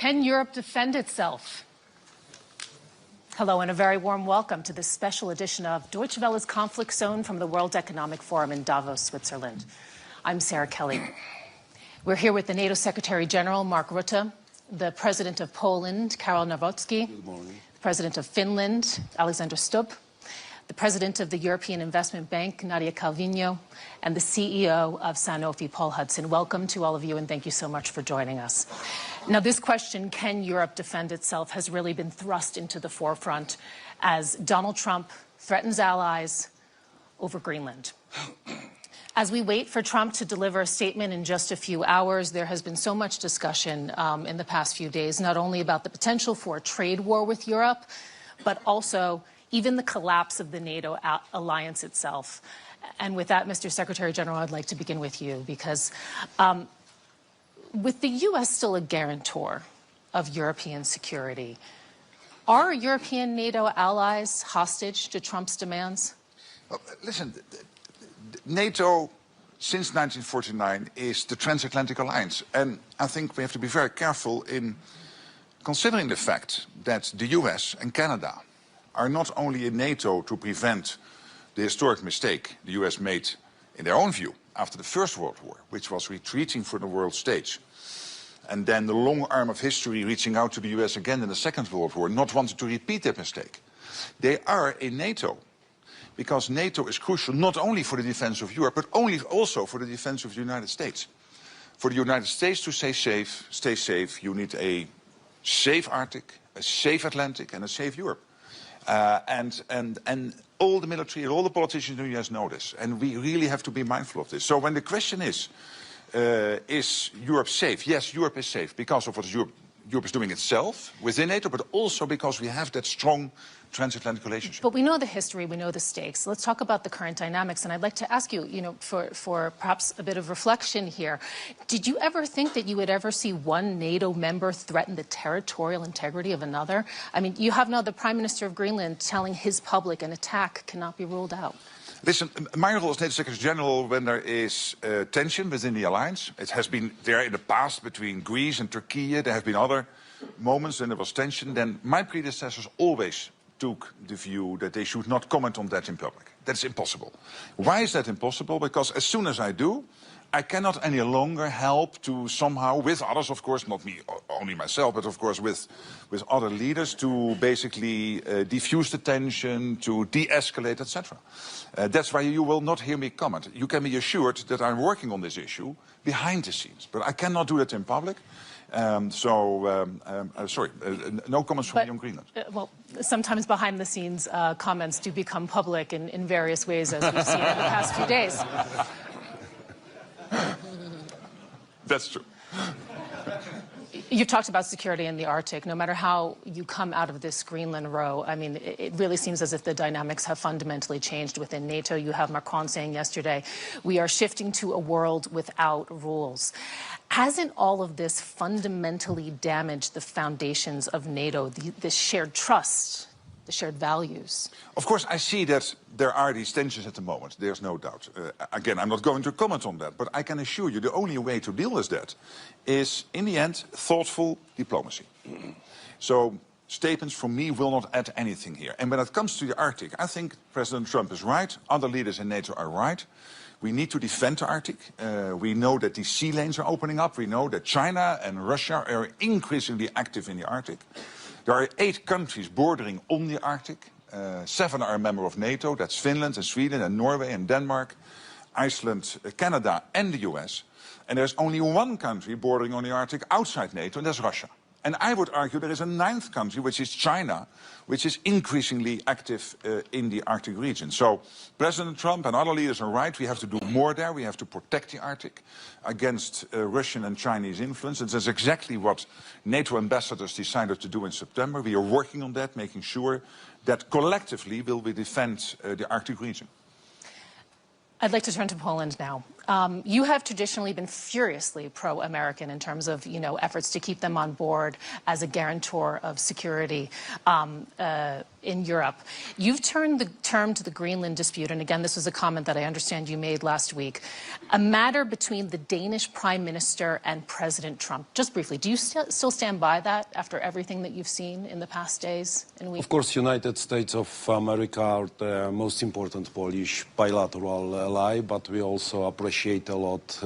Can Europe defend itself? Hello and a very warm welcome to this special edition of Deutsche Welle's Conflict Zone from the World Economic Forum in Davos, Switzerland. I'm Sarah Kelly. We're here with the NATO Secretary General, Mark Rutte, the President of Poland, Karol Nawrocki, the President of Finland, Alexander Stubb, the President of the European Investment Bank, Nadia Calviño, and the CEO of Sanofi, Paul Hudson. Welcome to all of you, and thank you so much for joining us. Now, this question, can Europe defend itself, has really been thrust into the forefront as Donald Trump threatens allies over Greenland. As we wait for Trump to deliver a statement in just a few hours, there has been so much discussion in the past few days, not only about the potential for a trade war with Europe, but also even the collapse of the NATO alliance itself. And with that, Mr. Secretary General, I'd like to begin with you, because with the U.S. still a guarantor of European security, are European NATO allies hostage to Trump's demands? Well, listen, NATO, since 1949, is the transatlantic alliance. And I think we have to be very careful in considering the fact that the US and Canada are not only in NATO to prevent the historic mistake the US made, in their own view, after the First World War, which was retreating from the world stage, and then the long arm of history reaching out to the US again in the Second World War, not wanting to repeat that mistake. They are in NATO because NATO is crucial not only for the defense of Europe, but also for the defense of the United States. For the United States to stay safe, you need a safe Arctic, a safe Atlantic, and a safe Europe. And all the military and all the politicians in the US know this, and we really have to be mindful of this. So when the question is Europe safe? Yes, Europe is safe because of what Europe is doing itself within NATO, but also because we have that strong transatlantic relationship. But we know the history, we know the stakes. Let's talk about the current dynamics, and I'd like to ask you, for perhaps a bit of reflection here, did you ever think that you would ever see one NATO member threaten the territorial integrity of another? I mean, you have now the Prime Minister of Greenland telling his public an attack cannot be ruled out. Listen, my role as NATO Secretary General, when there is tension within the alliance, it has been there in the past between Greece and Turkey, there have been other moments when there was tension, then my predecessors always took the view that they should not comment on that in public. That's impossible. Why is that impossible? Because as soon as I do, I cannot any longer help to somehow, with others, of course, not me, only myself, but of course with other leaders, to basically diffuse the tension, to de-escalate, etc. That's why you will not hear me comment. You can be assured that I'm working on this issue behind the scenes, but I cannot do that in public. Sorry, no comments from me on Greenland. Well, sometimes behind the scenes comments do become public in various ways, as we've seen in the past few days. That's true. You've talked about security in the Arctic. No matter how you come out of this Greenland row, I mean, it really seems as if the dynamics have fundamentally changed within NATO. You have Macron saying yesterday, we are shifting to a world without rules. Hasn't all of this fundamentally damaged the foundations of NATO, the shared trust, the shared values? Of course, I see that there are these tensions at the moment. There's no doubt. Again, I'm not going to comment on that, but I can assure you the only way to deal with that is, in the end, thoughtful diplomacy. So statements from me will not add anything here. And when it comes to the Arctic, I think President Trump is right. Other leaders in NATO are right. We need to defend the Arctic. We know that these sea lanes are opening up. We know that China and Russia are increasingly active in the Arctic. There are 8 countries bordering on the Arctic. 7 are a member of NATO. That's Finland and Sweden and Norway and Denmark, Iceland, Canada and the US. And there's only 1 country bordering on the Arctic outside NATO, and that's Russia. And I would argue there is a 9th country, which is China, which is increasingly active in the Arctic region. So President Trump and other leaders are right. We have to do more there. We have to protect the Arctic against Russian and Chinese influence. And that's exactly what NATO ambassadors decided to do in September. We are working on that, making sure that collectively will we defend the Arctic region. I'd like to turn to Poland now. You have traditionally been furiously pro-American in terms of, efforts to keep them on board as a guarantor of security in Europe. You've turned the term to the Greenland dispute, and again, this was a comment that I understand you made last week, a matter between the Danish Prime Minister and President Trump. Just briefly, do you still stand by that after everything that you've seen in the past days and weeks? Of course, United States of America are the most important Polish bilateral ally, but we also appreciate a lot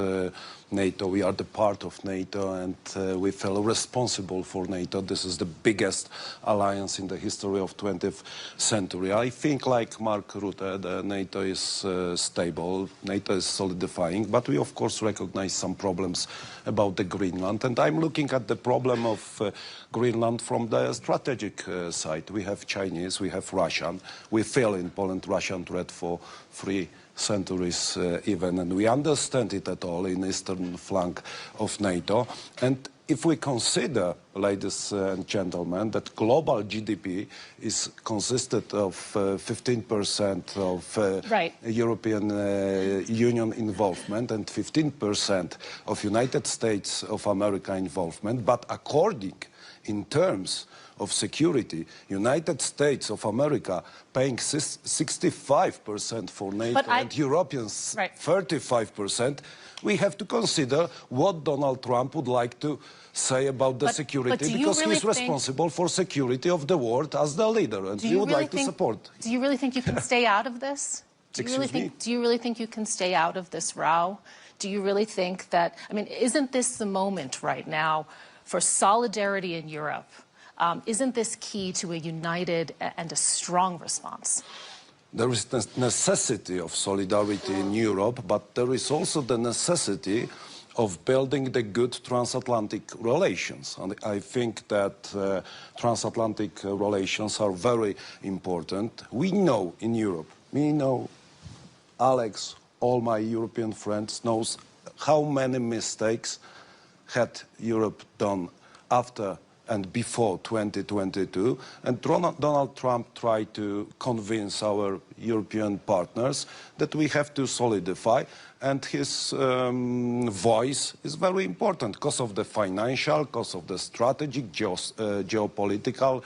NATO. We are the part of NATO, and we feel responsible for NATO. This is the biggest alliance in the history of 20th century. I think, like Mark Rutte, the NATO is stable, NATO is solidifying, but we of course recognize some problems about the Greenland. And I'm looking at the problem of Greenland from the strategic side. We have Chinese, we have Russian. We feel in Poland Russian threat for 3 centuries even, and we understand it at all in eastern flank of NATO. And if we consider, ladies and gentlemen, that global GDP is consisted of 15% of right. European Union involvement and 15% of United States of America involvement, but according in terms of security, United States of America paying 65% for NATO and Europeans 35%, we have to consider what Donald Trump would like to say about the security, because he's responsible for security of the world as the leader, and we would like to support. Do you really think you can stay out of this? Do you really think you can stay out of this row? Do you really think that, isn't this the moment right now for solidarity in Europe? Isn't this key to a united and a strong response? There is the necessity of solidarity in Europe, but there is also the necessity of building the good transatlantic relations. And I think that transatlantic relations are very important. We know in Europe, Alex, all my European friends knows how many mistakes had Europe done after and before 2022, and Donald Trump tried to convince our European partners that we have to solidify, and his voice is very important because of the financial, because of the strategic, geopolitical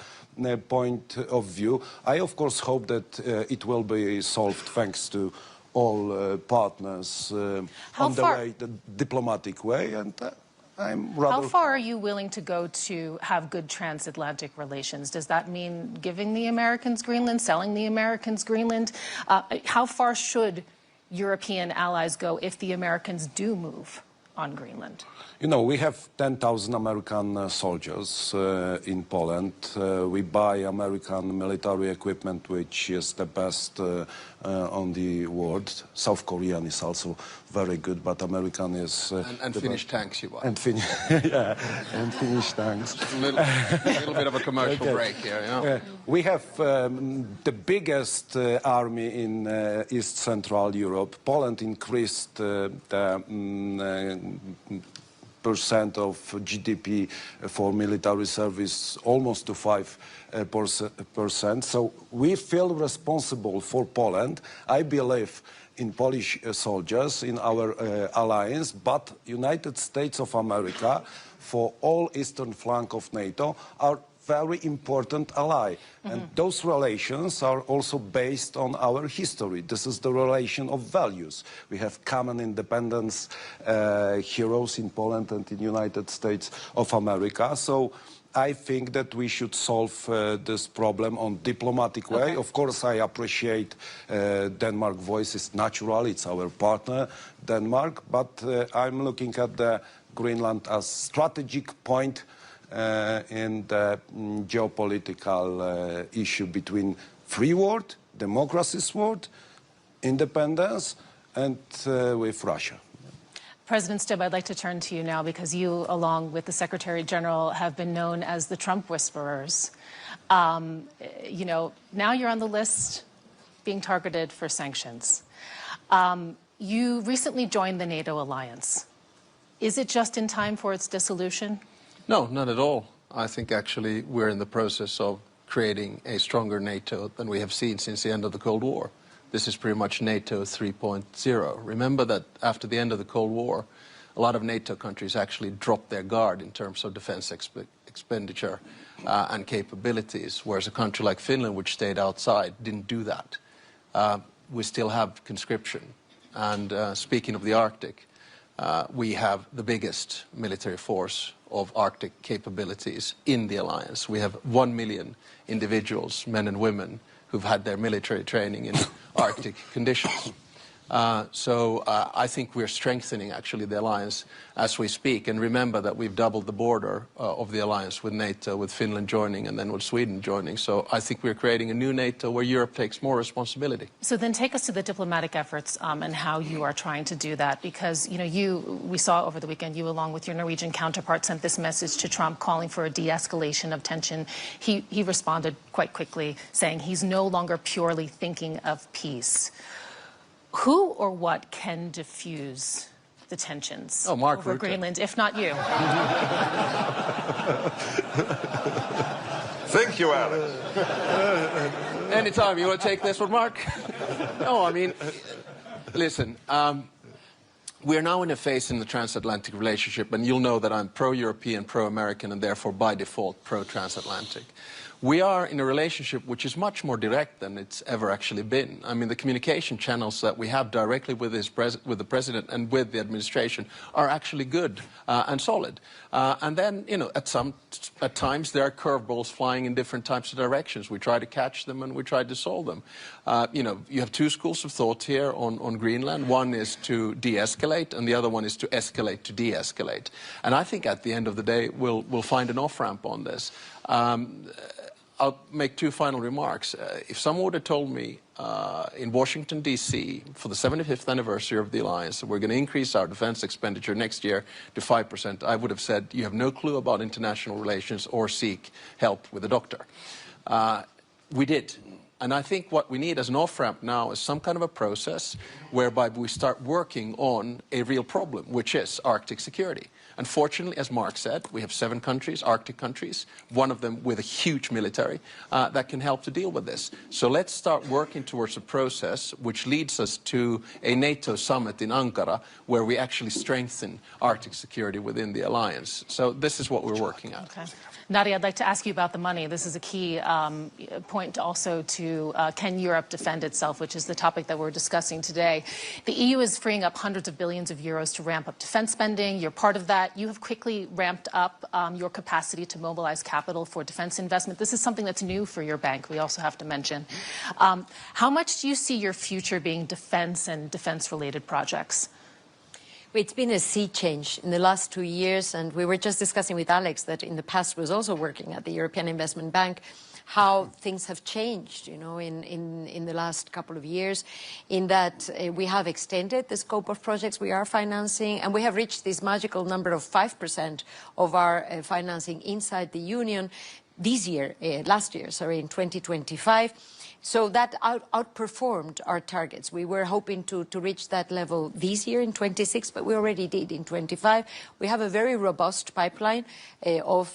point of view. I, of course, hope that it will be solved thanks to all partners on the diplomatic way, and how far are you willing to go to have good transatlantic relations? Does that mean giving the Americans Greenland, selling the Americans Greenland? How far should European allies go if the Americans do move on Greenland? We have 10,000 American soldiers in Poland. We buy American military equipment, which is the best on the world. South Korean is also very good, but American is... and Finnish tanks you buy. And Finnish tanks. A little bit of a commercial break here, We have the biggest army in East Central Europe. Poland increased the percent of GDP for military service almost to 5%. So we feel responsible for Poland. I believe in Polish soldiers, in our alliance, but United States of America, for all eastern flank of NATO, are very important ally. And those relations are also based on our history. This is the relation of values. We have common independence heroes in Poland and in United States of America. So I think that we should solve this problem on diplomatic way. Of course, I appreciate Denmark voice is natural. It's our partner, Denmark. But I'm looking at the Greenland as strategic point in the geopolitical issue between free world, democracy's world, independence, and with Russia. President Stubb, I'd like to turn to you now because you, along with the Secretary General, have been known as the Trump whisperers. Now you're on the list being targeted for sanctions. You recently joined the NATO alliance. Is it just in time for its dissolution? No, not at all. I think actually we're in the process of creating a stronger NATO than we have seen since the end of the Cold War. this is pretty much NATO 3.0. Remember that after the end of the Cold War, a lot of NATO countries actually dropped their guard in terms of defense expenditure and capabilities, whereas a country like Finland, which stayed outside, didn't do that. We still have conscription. And speaking of the Arctic, we have the biggest military force of Arctic capabilities in the alliance. We have 1 million individuals, men and women, who've had their military training in Arctic conditions. So I think we're strengthening, actually, the alliance as we speak. And remember that we've doubled the border of the alliance with NATO, with Finland joining and then with Sweden joining. So I think we're creating a new NATO where Europe takes more responsibility. So then take us to the diplomatic efforts and how you are trying to do that. Because, you know, we saw over the weekend, you along with your Norwegian counterpart sent this message to Trump calling for a de-escalation of tension. He responded quite quickly, saying he's no longer purely thinking of peace. Who or what can diffuse the tensions over Greenland, if not you? Thank you, Alex. Anytime. You want to take this one, Mark? No, I mean, listen, we're now in a phase in the transatlantic relationship, and you'll know that I'm pro-European, pro-American, and therefore by default pro-transatlantic. We are in a relationship which is much more direct than it's ever actually been. I mean, the communication channels that we have directly with the president and with the administration are actually good and solid. And then, you know, at times there are curveballs flying in different types of directions. We try to catch them and we try to solve them. You know, you have two schools of thought here on Greenland. One is to de-escalate, and the other one is to escalate to de-escalate. And I think at the end of the day, we'll find an off-ramp on this. I'll make two final remarks. If someone would have told me in Washington, D.C., for the 75th anniversary of the alliance, that we're going to increase our defense expenditure next year to 5%, I would have said, you have no clue about international relations or seek help with a doctor. We did. And I think what we need as an off-ramp now is some kind of a process whereby we start working on a real problem, which is Arctic security. Unfortunately, as Mark said, we have 7 countries, Arctic countries, one of them with a huge military that can help to deal with this. So let's start working towards a process which leads us to a NATO summit in Ankara where we actually strengthen Arctic security within the alliance. So this is what we're working at. Okay. Nadia, I'd like to ask you about the money. This is a key point also to can Europe defend itself, which is the topic that we're discussing today. The EU is freeing up hundreds of billions of euros to ramp up defense spending. You're part of that. You have quickly ramped up your capacity to mobilize capital for defense investment. This is something that's new for your bank, we also have to mention. How much do you see your future being defense and defense-related projects? It's been a sea change in the last 2 years, and we were just discussing with Alex that in the past was also working at the European Investment Bank, how things have changed, you know, in the last couple of years, in that we have extended the scope of projects we are financing, and we have reached this magical number of 5% of our financing inside the Union this year, last year, sorry, in 2025. So that outperformed our targets. We were hoping to reach that level this year in 26, but we already did in 25. We have a very robust pipeline of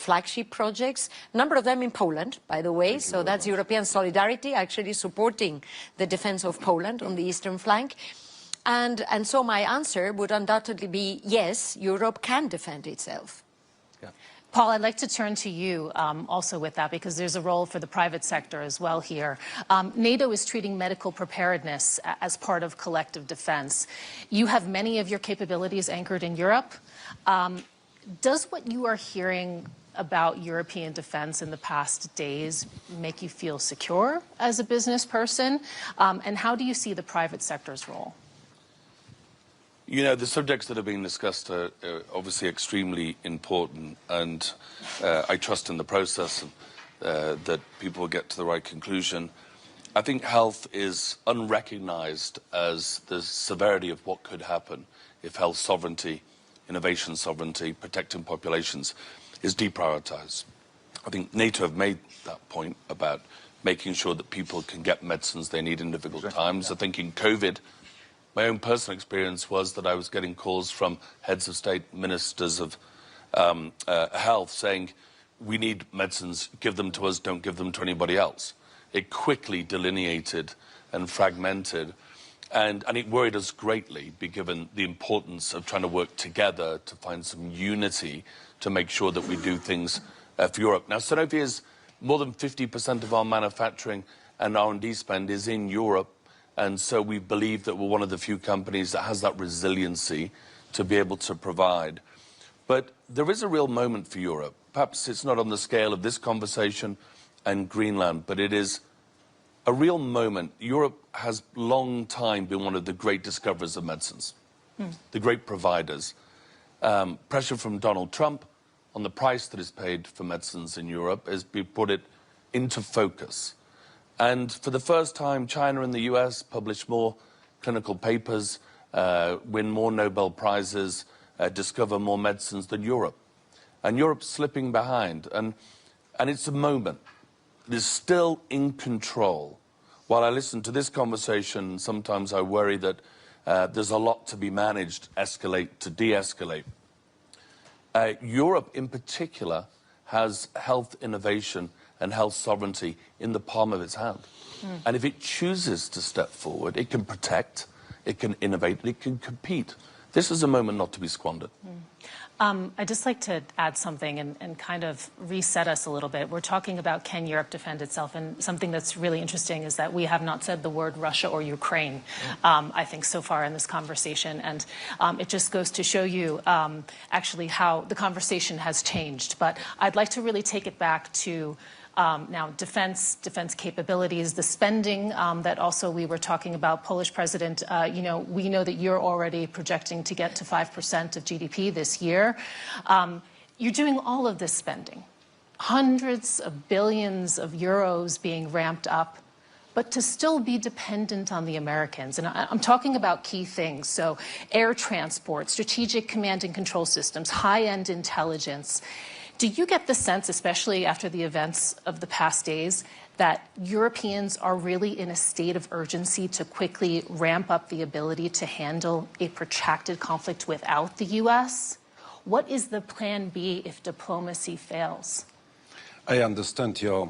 flagship projects, a number of them in Poland, by the way. So that's European solidarity, actually supporting the defense of Poland on the eastern flank. And so my answer would undoubtedly be, yes, Europe can defend itself. Yeah. Paul, I'd like to turn to you also with that, because there's a role for the private sector as well here. NATO is treating medical preparedness as part of collective defense. You have many of your capabilities anchored in Europe. Does what you are hearing about European defense in the past days make you feel secure as a business person? And how do you see the private sector's role? You know, the subjects that are being discussed are obviously extremely important, and I trust in the process that people will get to the right conclusion. I think health is unrecognized as the severity of what could happen if health sovereignty, innovation sovereignty, protecting populations is deprioritized. I think NATO have made that point about making sure that people can get medicines they need in difficult times. I think in COVID, my own personal experience was that I was getting calls from heads of state, ministers of health saying, we need medicines, give them to us, don't give them to anybody else. it quickly delineated and fragmented. And it worried us greatly, given the importance of trying to work together to find some unity to make sure that we do things for Europe. Now, Sanofi is more than 50% of our manufacturing and R&D spend is in Europe. And so we believe that we're one of the few companies that has that resiliency to be able to provide. But there is a real moment for Europe. Perhaps it's not on the scale of this conversation and Greenland, but it is a real moment. Europe has long time been one of the great discoverers of medicines, the great providers. Pressure from Donald Trump on the price that is paid for medicines in Europe has put it into focus. And for the first time, China and the US publish more clinical papers, win more Nobel Prizes, discover more medicines than Europe. And Europe's slipping behind. And it's a moment. It is still in control. While I listen to this conversation, sometimes I worry that there's a lot to be managed, escalate to de-escalate. Europe, in particular, has health innovation and health sovereignty in the palm of its hand. And if it chooses to step forward, it can protect, it can innovate, it can compete. This is a moment not to be squandered. I'd just like to add something and kind of reset us a little bit. We're talking about can Europe defend itself, and something that's really interesting is that we have not said the word Russia or Ukraine, I think, so far in this conversation. And it just goes to show you actually how the conversation has changed. But I'd like to really take it back to now defense capabilities, the spending that also we were talking about. Polish president, we know that you're already projecting to get to 5% of GDP this year. You're doing all of this spending, hundreds of billions of euros being ramped up, but to still be dependent on the Americans. And I'm talking about key things. So air transport, strategic command and control systems, high-end intelligence. Do you get the sense, especially after the events of the past days, that Europeans are really in a state of urgency to quickly ramp up the ability to handle a protracted conflict without the U.S.? What is the plan B if diplomacy fails? I understand your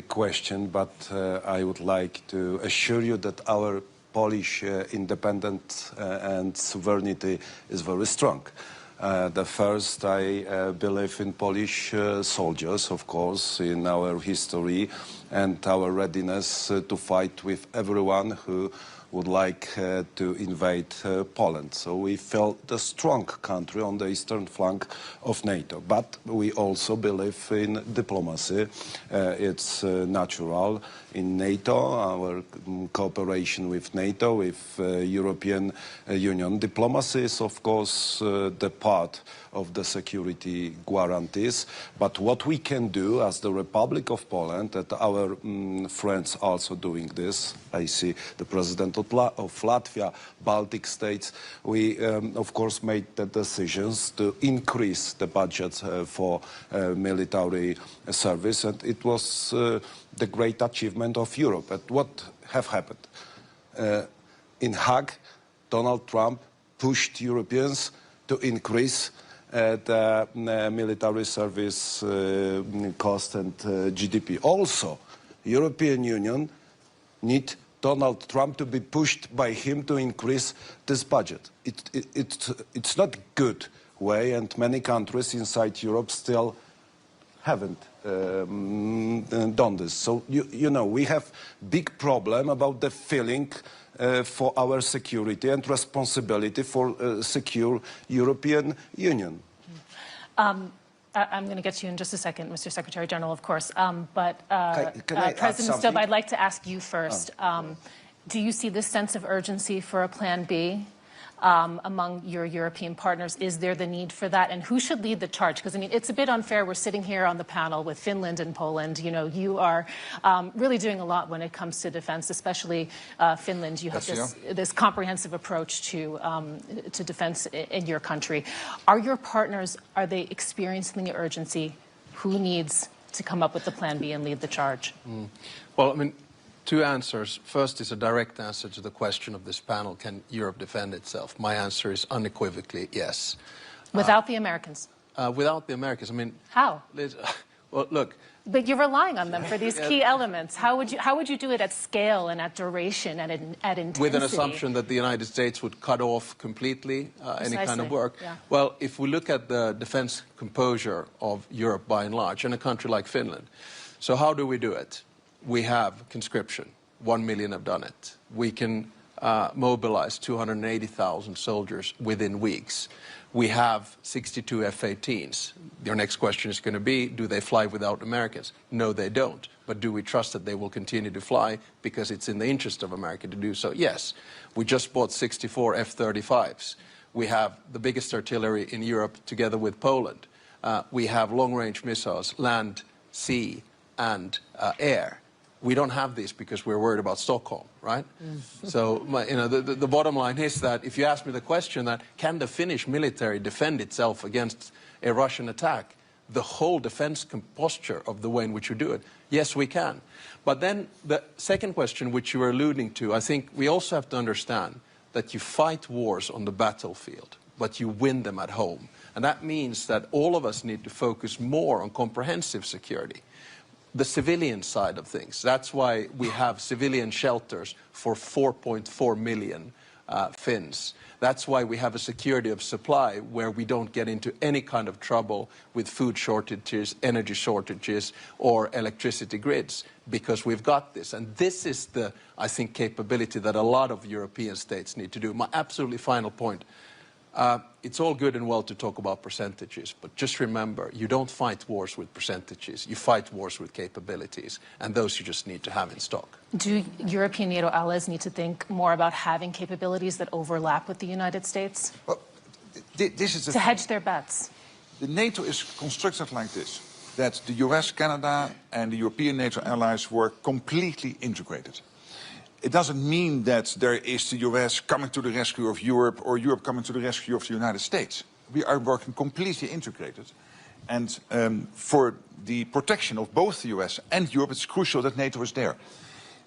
question, but I would like to assure you that our Polish independence and sovereignty is very strong. The first, I believe in Polish soldiers, of course, in our history and our readiness to fight with everyone who would like to invade Poland. So we felt a strong country on the eastern flank of NATO. But we also believe in diplomacy. It's natural in NATO, our cooperation with NATO, with European Union. Diplomacy is, of course, the part of the security guarantees. But what we can do as the Republic of Poland, that our friends also doing this, I see the President of Latvia, Baltic states, we, of course, made the decisions to increase the budget for military service, and it was the great achievement of Europe. But what have happened? In Hague, Donald Trump pushed Europeans to increase the military service cost and GDP. Also, European Union need Donald Trump to be pushed by him to increase this budget. It's not good way, and many countries inside Europe still haven't done this. So, you know, we have big problem about the feeling for our security and responsibility for secure European Union. I'm going to get to you in just a second, Mr. Secretary General, of course. But can I President Stubb, I'd like to ask you first. Do you see this sense of urgency for a Plan B among your European partners? Is there the need for that? And who should lead the charge? Because, I mean, it's a bit unfair. We're sitting here on the panel with Finland and Poland. You know, you are really doing a lot when it comes to defense, especially Finland. You have this comprehensive approach to defense in your country. Are your partners, are they experiencing the urgency? Who needs to come up with the Plan B and lead the charge? Well, I mean, two answers. First is a direct answer to the question of this panel, can Europe defend itself? My answer is unequivocally yes. Without the Americans? Without the Americans. I mean... How? Well, look, But you're relying on them for these key elements. How would you do it at scale and at duration and at intensity? With an assumption that the United States would cut off completely any kind of work. Yeah. Well, if we look at the defense composure of Europe by and large, and a country like Finland, so how do we do it? We have conscription. 1 million have done it. We can mobilize 280,000 soldiers within weeks. We have 62 F-18s. Your next question is going to be, do they fly without Americans? No, they don't. But do we trust that they will continue to fly because it's in the interest of America to do so? Yes. We just bought 64 F-35s. We have the biggest artillery in Europe together with Poland. We have long-range missiles, land, sea, and air. We don't have these because we're worried about Stockholm, right? So, the bottom line is that if you ask me the question that can the Finnish military defend itself against a Russian attack, the whole defense posture of the way in which you do it, yes, we can. But then the second question, which you were alluding to, I think we also have to understand that you fight wars on the battlefield, but you win them at home. And that means that all of us need to focus more on comprehensive security. The civilian side of things. That's why we have civilian shelters for 4.4 million Finns. That's why we have a security of supply where we don't get into any kind of trouble with food shortages, energy shortages, or electricity grids, because we've got this. And this is the, I think, capability that a lot of European states need to do. My absolutely final point. It's all good and well to talk about percentages, but just remember, you don't fight wars with percentages. You fight wars with capabilities, and those you just need to have in stock. Do European NATO allies need to think more about having capabilities that overlap with the United States? Well, this is to hedge their bets. The NATO is constructed like this, that the US, Canada, and the European NATO allies were completely integrated. It doesn't mean that there is the US coming to the rescue of Europe or Europe coming to the rescue of the United States. We are working completely integrated. And for the protection of both the US and Europe, it's crucial that NATO is there.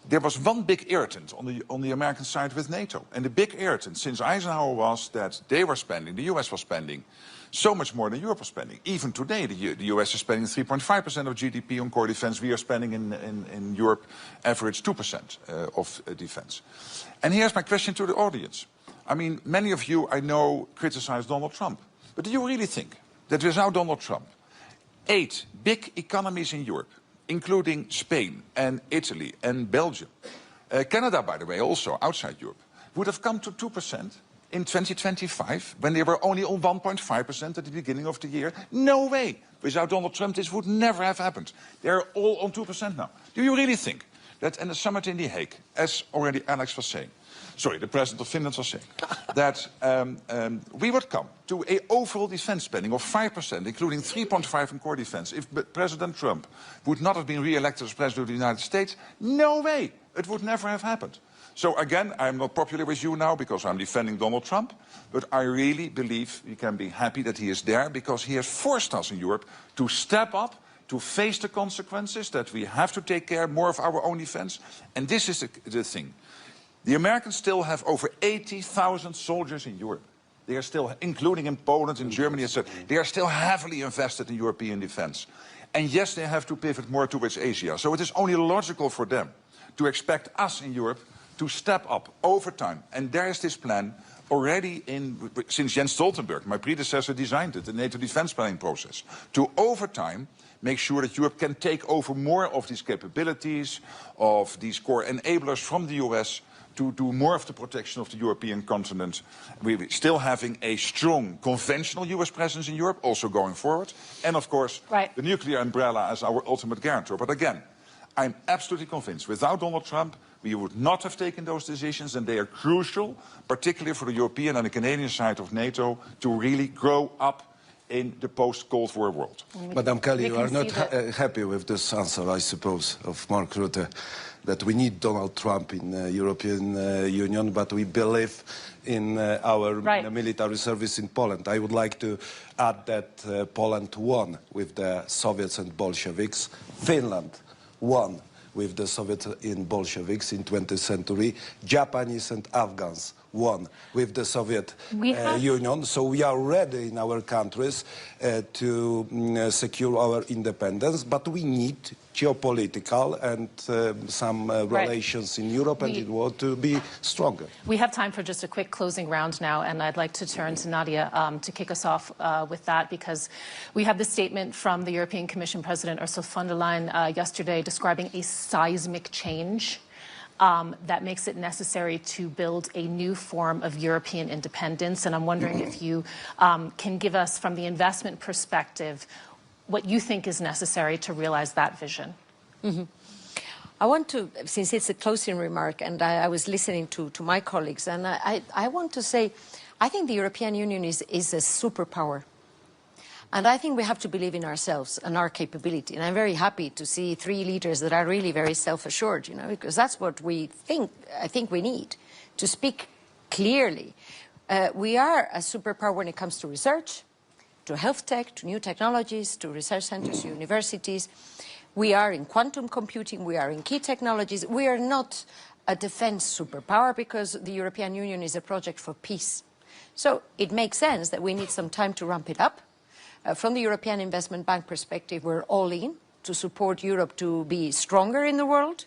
There was one big irritant on the American side with NATO. And the big irritant since Eisenhower was that they were spending, the US was spending, so much more than Europe was spending. Even today, the US is spending 3.5% of GDP on core defense. We are spending in Europe average 2% of defense. And here's my question to the audience. I mean, many of you, I know, criticize Donald Trump. But do you really think that without Donald Trump, 8 big economies in Europe, including Spain and Italy and Belgium, Canada, by the way, also outside Europe, would have come to 2%? In 2025, when they were only on 1.5% at the beginning of the year? No way. Without Donald Trump, this would never have happened. They're all on 2% now. Do you really think that in the summit in The Hague, as already Alex was saying, sorry, the president of Finland was saying, that we would come to an overall defense spending of 5%, including 3.5% in core defense, if President Trump would not have been re-elected as president of the United States? No way. It would never have happened. So again, I'm not popular with you now because I'm defending Donald Trump, but I really believe we can be happy that he is there because he has forced us in Europe to step up, to face the consequences, that we have to take care more of our own defense. And this is the thing. The Americans still have over 80,000 soldiers in Europe. They are still, including in Poland, in Germany, etc. They are still heavily invested in European defense. And yes, they have to pivot more towards Asia. So it is only logical for them to expect us in Europe to step up over time. And there is this plan already since Jens Stoltenberg, my predecessor, designed it, the NATO defense planning process, to over time make sure that Europe can take over more of these capabilities, of these core enablers from the US, to do more of the protection of the European continent. We're still having a strong conventional US presence in Europe, also going forward. And of course, the nuclear umbrella as our ultimate guarantor. But again, I'm absolutely convinced without Donald Trump, we would not have taken those decisions, and they are crucial, particularly for the European and the Canadian side of NATO, to really grow up in the post-Cold War world. Madam Kelly, you are not happy with this answer, I suppose, of Mark Rutte, that we need Donald Trump in the European Union, but we believe in our military service in Poland. I would like to add that Poland won with the Soviets and Bolsheviks. Finland won with the Soviets and Bolsheviks in 20th century. Japanese and Afghans won with the Soviet Union. So we are ready in our countries to secure our independence, but we need geopolitical and some relations in Europe and in the world to be stronger. We have time for just a quick closing round now, and I'd like to turn to Nadia to kick us off with that, because we have the statement from the European Commission President Ursula von der Leyen yesterday describing a seismic change that makes it necessary to build a new form of European independence. And I'm wondering if you can give us, from the investment perspective, what you think is necessary to realize that vision. I want to, since it's a closing remark, and I was listening to my colleagues, and I want to say, I think the European Union is a superpower. And I think we have to believe in ourselves and our capability. And I'm very happy to see three leaders that are really very self-assured, you know, because that's what I think we need, to speak clearly. We are a superpower when it comes to research, to health tech, to new technologies, to research centers, universities. We are in quantum computing, we are in key technologies. We are not a defense superpower because the European Union is a project for peace. So it makes sense that we need some time to ramp it up. From the European Investment Bank perspective, we're all in to support Europe to be stronger in the world,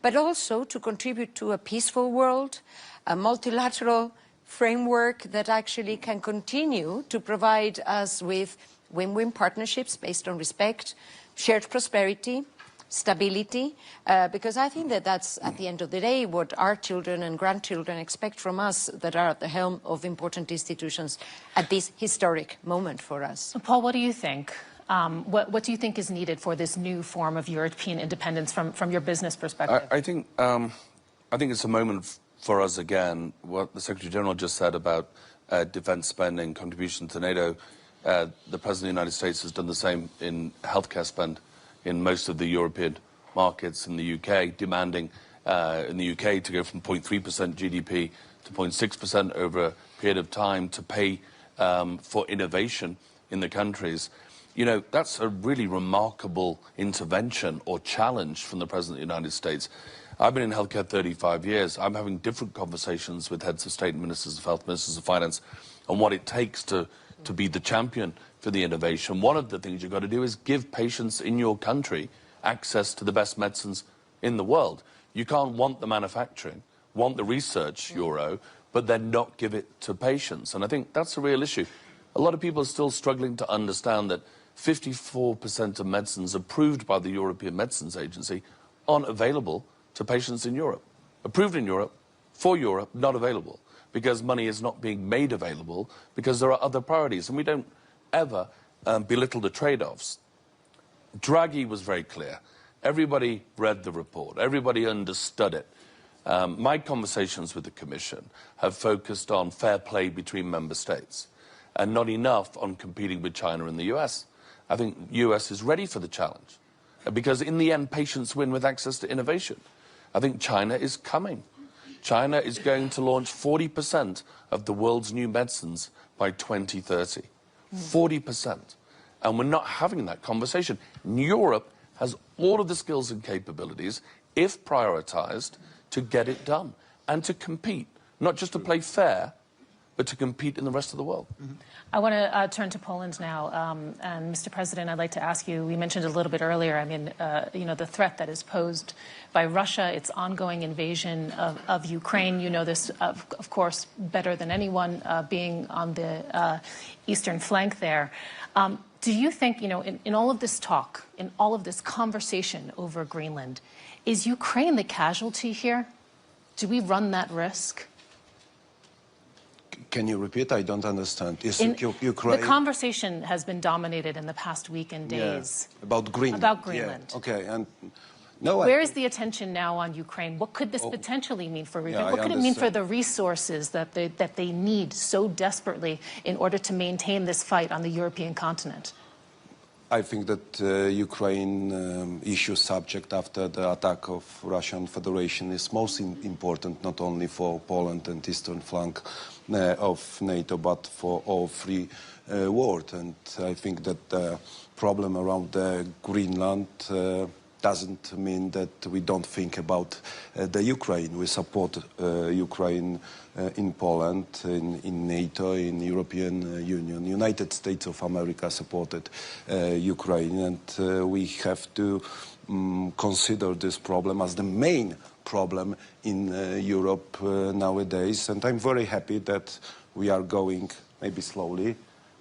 but also to contribute to a peaceful world, a multilateral framework that actually can continue to provide us with win-win partnerships based on respect, shared prosperity, stability, because I think that that's, at the end of the day, what our children and grandchildren expect from us that are at the helm of important institutions at this historic moment for us. Paul, what do you think? What do you think is needed for this new form of European independence from your business perspective? I think it's a moment for us again, what the Secretary General just said about defense spending, contribution to NATO. The President of the United States has done the same in healthcare spend in most of the European markets, in the UK, demanding in the UK to go from 0.3% GDP to 0.6% over a period of time to pay for innovation in the countries. You know, that's a really remarkable intervention or challenge from the President of the United States. I've been in healthcare 35 years. I'm having different conversations with heads of state, ministers of health, ministers of finance, on what it takes to be the champion for the innovation. One of the things you've got to do is give patients in your country access to the best medicines in the world. You can't want the manufacturing, want the research euro, but then not give it to patients. And I think that's a real issue. A lot of people are still struggling to understand that 54% of medicines approved by the European Medicines Agency aren't available to patients in Europe. Approved in Europe, for Europe, not available, because money is not being made available because there are other priorities. And we don't ever belittle the trade-offs. Draghi was very clear. Everybody read the report. Everybody understood it. My conversations with the Commission have focused on fair play between member states and not enough on competing with China and the US. I think the US is ready for the challenge because in the end, patients win with access to innovation. I think China is coming. China is going to launch 40% of the world's new medicines by 2030. 40%. And we're not having that conversation. Europe has all of the skills and capabilities, if prioritized, to get it done and to compete, not just to play fair, but to compete in the rest of the world. I want to turn to Poland now. And Mr. President, I'd like to ask you, we mentioned a little bit earlier, I mean, you know, the threat that is posed by Russia, its ongoing invasion of Ukraine. You know this, of course, better than anyone, being on the eastern flank there. Do you think, you know, in all of this talk, in all of this conversation over Greenland, is Ukraine the casualty here? Do we run that risk? Can you repeat? I don't understand. Is Ukraine... The conversation has been dominated in the past week and days. Yeah, about Greenland. About Greenland. Yeah. Okay, and... No, where is the attention now on Ukraine? What could this potentially mean for Ukraine? What could it mean for the resources that they need so desperately in order to maintain this fight on the European continent? I think that Ukraine issue subject after the attack of Russian Federation is most important, not only for Poland and eastern flank of NATO, but for all free world. And I think that the problem around Greenland doesn't mean that we don't think about the Ukraine. We support Ukraine in Poland, in NATO, in European Union. United States of America supported Ukraine, and we have to consider this problem as the main problem in Europe nowadays. And I'm very happy that we are going, maybe slowly,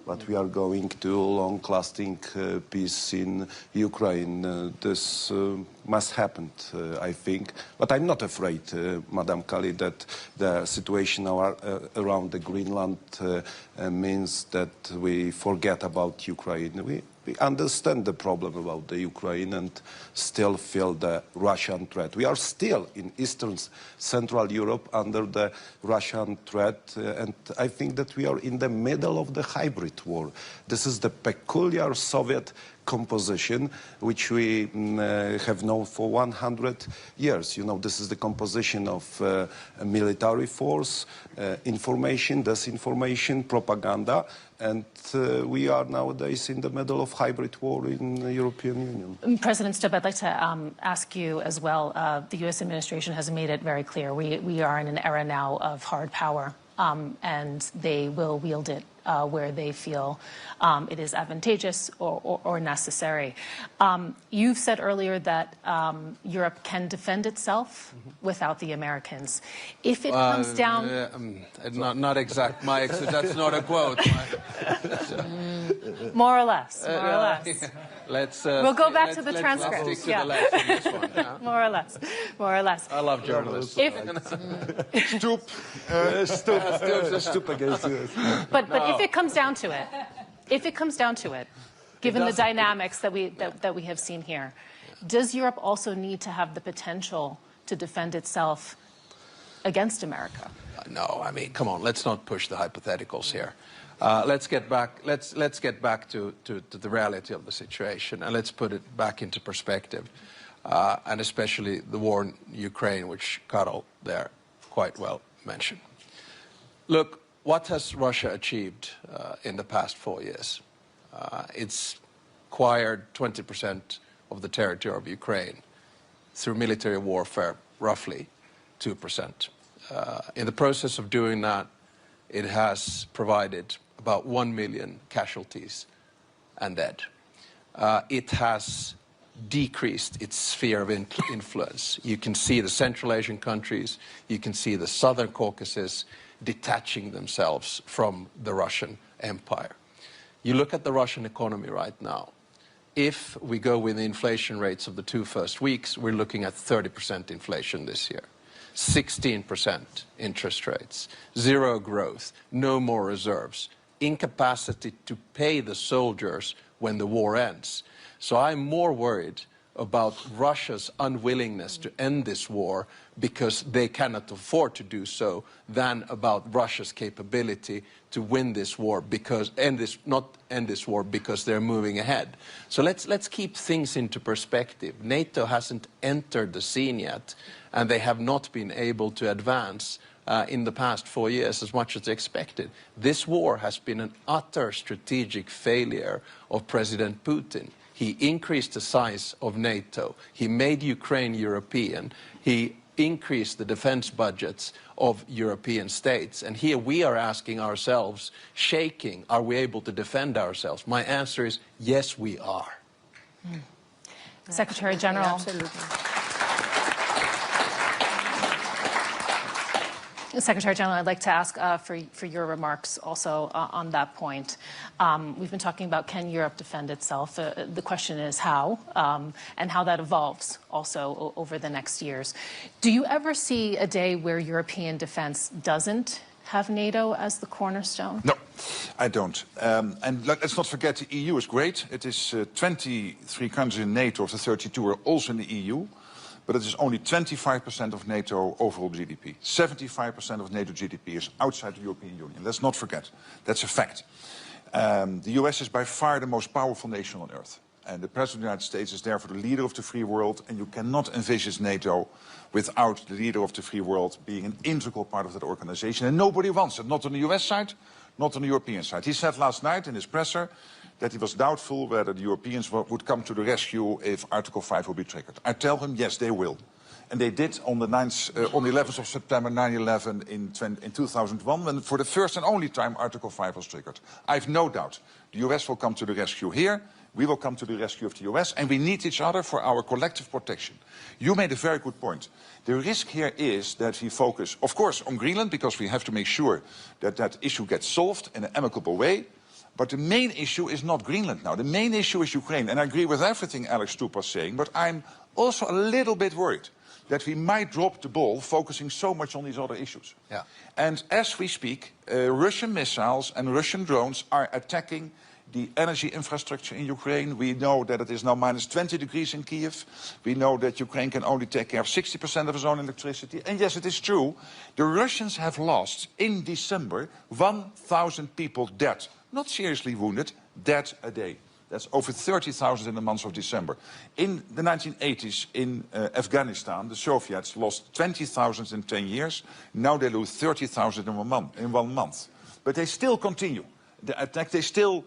but we are going to long-lasting peace in Ukraine. This must happen, I think. But I'm not afraid, Madam Kali, that the situation around the Greenland means that we forget about Ukraine. We understand the problem about the Ukraine and still feel the Russian threat. We are still in Eastern Central Europe under the Russian threat, and I think that we are in the middle of the hybrid war. This is the peculiar Soviet composition which we have known for 100 years. You know, this is the composition of a military force, information, disinformation, propaganda, and we are nowadays in the middle of hybrid war in the European Union. President Stubb, I'd like to ask you as well. The U.S. administration has made it very clear we are in an era now of hard power, and they will wield it where they feel it is advantageous or necessary. You've said earlier that Europe can defend itself without the Americans. If it comes down... not exact, Mike, so that's not a quote. More or less, more or less. We'll go back to the transcript. Let's stick to the left on this one, yeah? More or less, more or less. I love journalists. Stoop against us. But if it comes down to it, given the dynamics that we have seen here, does Europe also need to have the potential to defend itself against America? No, I mean, come on, let's not push the hypotheticals here. Let's get back to the reality of the situation, and let's put it back into perspective, and especially the war in Ukraine, which Karol there quite well mentioned. Look, what has Russia achieved in the past 4 years? It's acquired 20% of the territory of Ukraine through military warfare, roughly 2%. In the process of doing that, it has provided about 1 million casualties and dead. It has decreased its sphere of influence. You can see the Central Asian countries, you can see the Southern Caucasus detaching themselves from the Russian Empire. You look at the Russian economy right now. If we go with the inflation rates of the 2 first weeks, we're looking at 30% inflation this year. 16% interest rates, zero growth, no more reserves, incapacity to pay the soldiers when the war ends. So I'm more worried about Russia's unwillingness to end this war because they cannot afford to do so than about Russia's capability to win this war because not end this war because they're moving ahead. So let's keep things into perspective. NATO hasn't entered the scene yet, and they have not been able to advance in the past 4 years as much as expected. This war has been an utter strategic failure of President Putin. He increased the size of NATO. He made Ukraine European. He increased the defense budgets of European states. And here we are asking ourselves, shaking, are we able to defend ourselves? My answer is, yes, we are. Secretary General. Absolutely. Secretary General, I'd like to ask for your remarks also on that point. We've been talking about can Europe defend itself. The question is how, and how that evolves also over the next years. Do you ever see a day where European defense doesn't have NATO as the cornerstone? No, I don't. And let's not forget the EU is great. It is 23 countries in NATO of the 32 are also in the EU. But it is only 25% of NATO overall GDP. 75% of NATO GDP is outside the European Union. Let's not forget. That's a fact. The US is by far the most powerful nation on earth. And the President of the United States is therefore the leader of the free world. And you cannot envisage NATO without the leader of the free world being an integral part of that organization. And nobody wants it. Not on the US side, not on the European side. He said last night in his presser that he was doubtful whether the Europeans would come to the rescue if Article 5 will be triggered. I tell him, yes, they will. And they did on the 11th of September 9/11 in 2001, when for the first and only time Article 5 was triggered. I have no doubt the US will come to the rescue here. We will come to the rescue of the US, and we need each other for our collective protection. You made a very good point. The risk here is that we focus, of course, on Greenland, because we have to make sure that that issue gets solved in an amicable way. But the main issue is not Greenland now. The main issue is Ukraine. And I agree with everything Alex Stup was saying, but I'm also a little bit worried that we might drop the ball focusing so much on these other issues. Yeah. And as we speak, Russian missiles and Russian drones are attacking the energy infrastructure in Ukraine. We know that it is now minus 20 degrees in Kiev. We know that Ukraine can only take care of 60% of its own electricity. And yes, it is true, the Russians have lost in December 1,000 people dead. Not seriously wounded, dead a day. That's over 30,000 in the month of December. In the 1980s in Afghanistan, the Soviets lost 20,000 in 10 years. Now they lose 30,000 in 1 month. But they still continue the attack. They still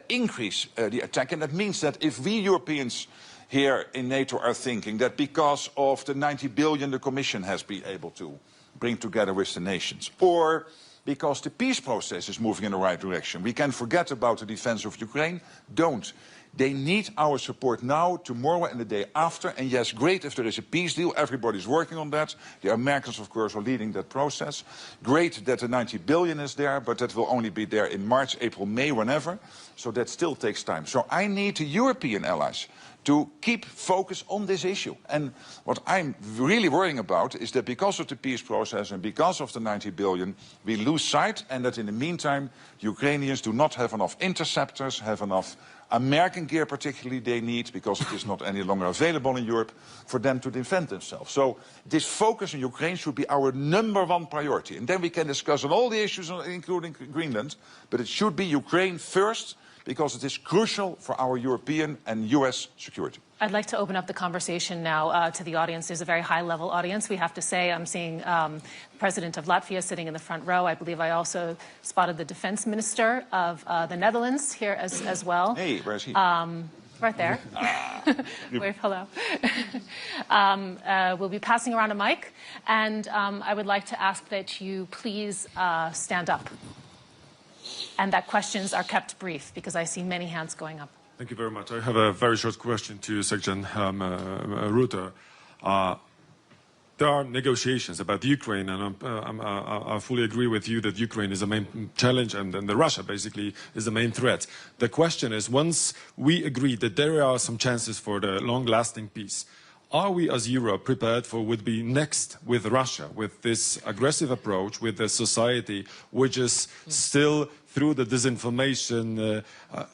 increase the attack. And that means that if we Europeans here in NATO are thinking that because of the 90 billion the Commission has been able to bring together with the nations, or because the peace process is moving in the right direction, we can forget about the defense of Ukraine. Don't. They need our support now, tomorrow and the day after. And yes, great if there is a peace deal. Everybody's working on that. The Americans, of course, are leading that process. Great that the 90 billion is there, but that will only be there in March, April, May, whenever. So that still takes time. So I need the European allies to keep focus on this issue. And what I'm really worrying about is that because of the peace process and because of the 90 billion, we lose sight, and that in the meantime, the Ukrainians do not have enough interceptors, have enough American gear particularly they need, because it is not any longer available in Europe, for them to defend themselves. So this focus on Ukraine should be our #1 priority. And then we can discuss on all the issues, including Greenland, but it should be Ukraine first, because it is crucial for our European and US security. I'd like to open up the conversation now to the audience. There's a very high-level audience, we have to say. I'm seeing the President of Latvia sitting in the front row. I believe I also spotted the Defense Minister of the Netherlands here as well. Hey, where is he? Right there. Wave hello. We'll be passing around a mic, and I would like to ask that you please stand up, and that questions are kept brief, because I see many hands going up. Thank you very much. I have a very short question to Secretary Rutte. There are negotiations about Ukraine, and I fully agree with you that Ukraine is the main challenge, and Russia basically is the main threat. The question is, once we agree that there are some chances for the long-lasting peace, are we as Europe prepared for what would be next with Russia, with this aggressive approach, with a society which is still, through the disinformation,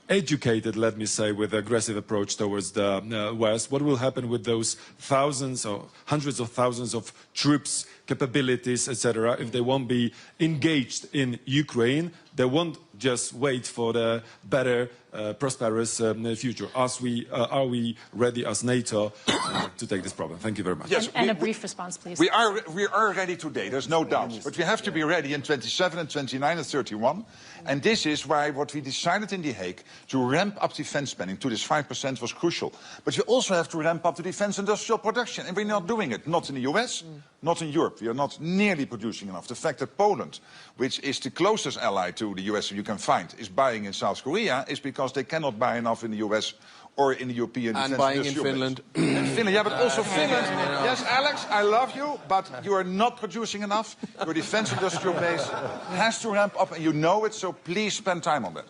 educated, let me say, with aggressive approach towards the West? What will happen with those thousands or hundreds of thousands of troops, capabilities, etc., if they won't be engaged in Ukraine? They won't just wait for the better, prosperous future. Are we ready as NATO to take this problem? Thank you very much. Yes, and a brief response, please. We are ready today, there's no doubt. But we have to be ready in 27 and 29 and 31. And this is why what we decided in The Hague to ramp up defense spending to this 5% was crucial. But we also have to ramp up the defense industrial production. And we're not doing it. Not in the US, not in Europe. We are not nearly producing enough. The fact that Poland, which is the closest ally to the US you can find, is buying in South Korea is because they cannot buy enough in the US or in the European and defense buying in Finland. In Finland, yeah, but also Finland. Yes, Alex, I love you, but you are not producing enough. Your defense industrial base has to ramp up, and you know it, so please spend time on that.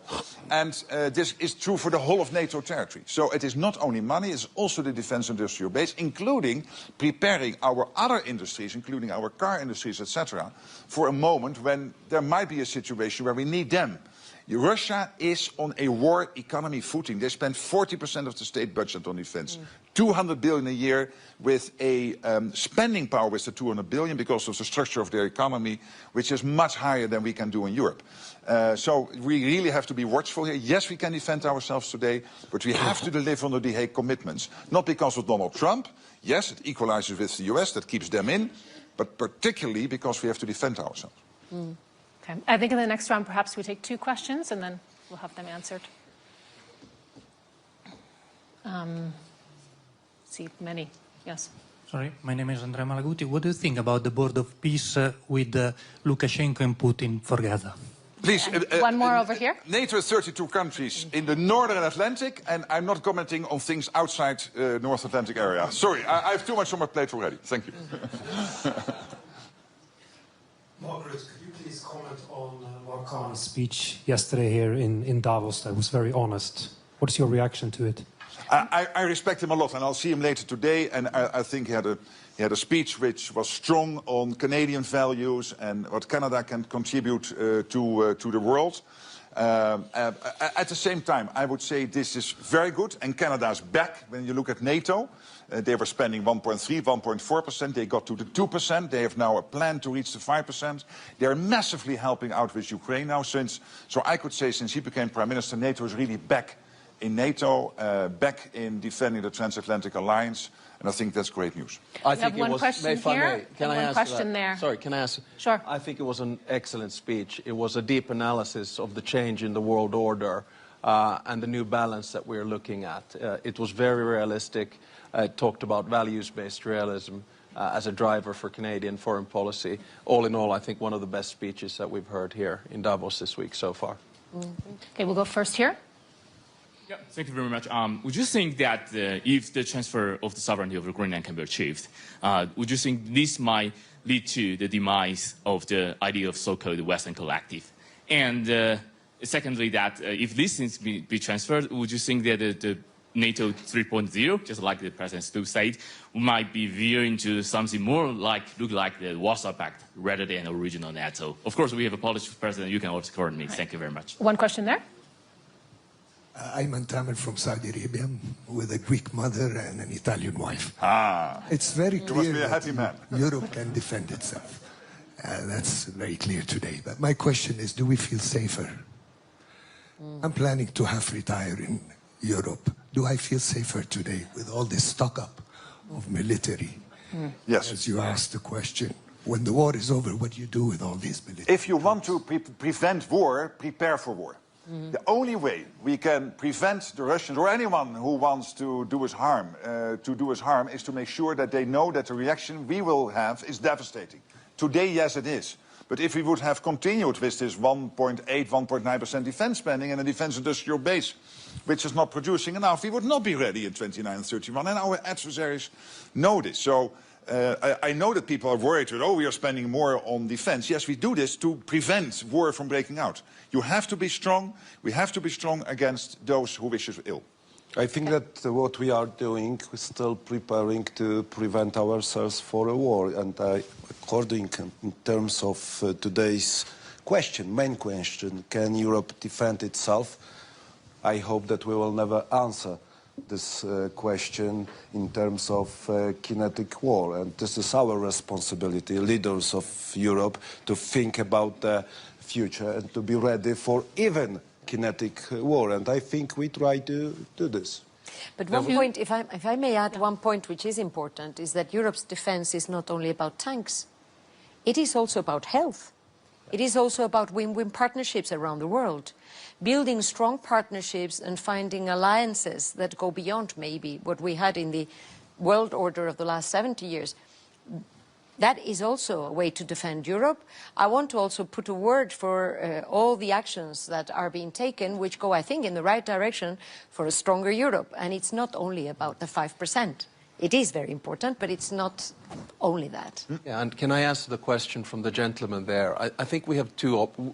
And this is true for the whole of NATO territory. So it is not only money, it's also the defense industrial base, including preparing our other industries, including our car industries, etc., for a moment when there might be a situation where we need them. Russia is on a war economy footing. They spend 40% of the state budget on defense. 200 billion a year, with a spending power with the 200 billion because of the structure of their economy, which is much higher than we can do in Europe. So we really have to be watchful here. Yes, we can defend ourselves today, but we have to deliver on the The Hague commitments. Not because of Donald Trump. Yes, it equalizes with the US, that keeps them in, but particularly because we have to defend ourselves. Okay. I think in the next round, perhaps we take 2 questions, and then we'll have them answered. See many, yes. Sorry, my name is Andrea Malaguti. What do you think about the board of peace with Lukashenko and Putin for Gaza? Please, one more over here. NATO is 32 countries in the Northern Atlantic, and I'm not commenting on things outside North Atlantic area. Sorry, I have too much on my plate already. Thank you. Margaret, could you please comment on Macron's speech yesterday here in Davos that was very honest? What is your reaction to it? I respect him a lot, and I'll see him later today, and I think he had a speech which was strong on Canadian values and what Canada can contribute to the world. At the same time, I would say this is very good, and Canada's back. When you look at NATO, they were spending 1.3, 1.4%. They got to the 2%. They have now a plan to reach the 5%. They are massively helping out with Ukraine now. So I could say since he became Prime Minister, NATO is really back in NATO, back in defending the transatlantic alliance. And I think that's great news. I think it was, question here can and I one question that? there. Sorry, can I ask? Sure. I think it was an excellent speech. It was a deep analysis of the change in the world order and the new balance that we're looking at. It was very realistic. It talked about values-based realism as a driver for Canadian foreign policy. All in all, I think one of the best speeches that we've heard here in Davos this week so far. Okay, we'll go first here. Yeah, thank you very much. Would you think that if the transfer of the sovereignty of Greenland can be achieved, would you think this might lead to the demise of the idea of so-called Western collective? And secondly, that if these things be transferred, would you think that the NATO 3.0, just like the President Stu said, might be veering to something more look like the Warsaw Pact rather than original NATO? Of course, we have a Polish president. You can also correct me. Thank you very much. One question there. I'm Tamer from Saudi Arabia with a Greek mother and an Italian wife. It's very clear must be a happy man. Europe can defend itself. That's very clear today. But my question is, do we feel safer? I'm planning to half retire in Europe. Do I feel safer today with all this stock-up of military? Yes. As you asked the question, when the war is over, what do you do with all these military? If you want to prevent war, prepare for war. The only way we can prevent the Russians or anyone who wants to do us harm, is to make sure that they know that the reaction we will have is devastating. Today, yes, it is. But if we would have continued with this 1.8, 1.9% defense spending and a defense industrial base, which is not producing enough, we would not be ready in 29 and 31. And our adversaries know this. So I know that people are worried that, we are spending more on defense. Yes, we do this to prevent war from breaking out. You have to be strong. We have to be strong against those who wish us ill. I think that what we are doing is still preparing to prevent ourselves for a war. And according in terms of today's main question, can Europe defend itself? I hope that we will never answer this question in terms of kinetic war. And this is our responsibility, leaders of Europe, to think about the future and to be ready for even kinetic war. And I think we try to do this. But one point, if I may add one point which is important, is that Europe's defense is not only about tanks. It is also about health. It is also about win-win partnerships around the world, building strong partnerships and finding alliances that go beyond maybe what we had in the world order of the last 70 years. That is also a way to defend Europe. I want to also put a word for all the actions that are being taken, which go, I think, in the right direction for a stronger Europe. And it's not only about the 5%. It is very important, but it's not only that. Yeah, and can I ask the question from the gentleman there? I think we have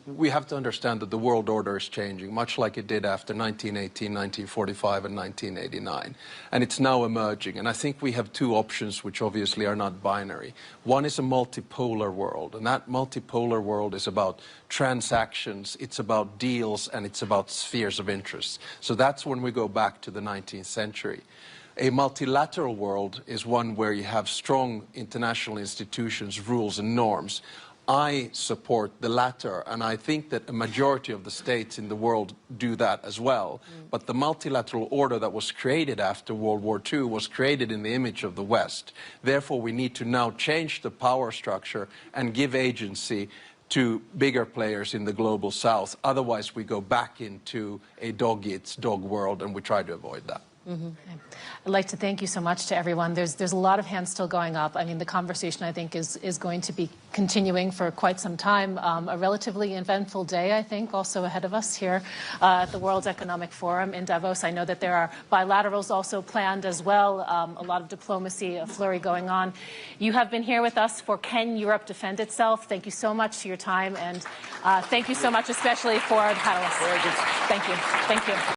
we have to understand that the world order is changing, much like it did after 1918, 1945, and 1989. And it's now emerging. And I think we have two options, which obviously are not binary. One is a multipolar world, and that multipolar world is about transactions, it's about deals, and it's about spheres of interest. So that's when we go back to the 19th century. A multilateral world is one where you have strong international institutions, rules and norms. I support the latter, and I think that a majority of the states in the world do that as well. But the multilateral order that was created after World War II was created in the image of the West. Therefore, we need to now change the power structure and give agency to bigger players in the global South. Otherwise, we go back into a dog-eats-dog world, and we try to avoid that. I'd like to thank you so much to everyone. There's a lot of hands still going up. I mean, the conversation, I think, is going to be continuing for quite some time. A relatively eventful day, I think, also ahead of us here at the World Economic Forum in Davos. I know that there are bilaterals also planned as well, a lot of diplomacy, a flurry going on. You have been here with us for Can Europe Defend Itself? Thank you so much for your time, and thank you so much especially for the panelists. Thank you. Thank you.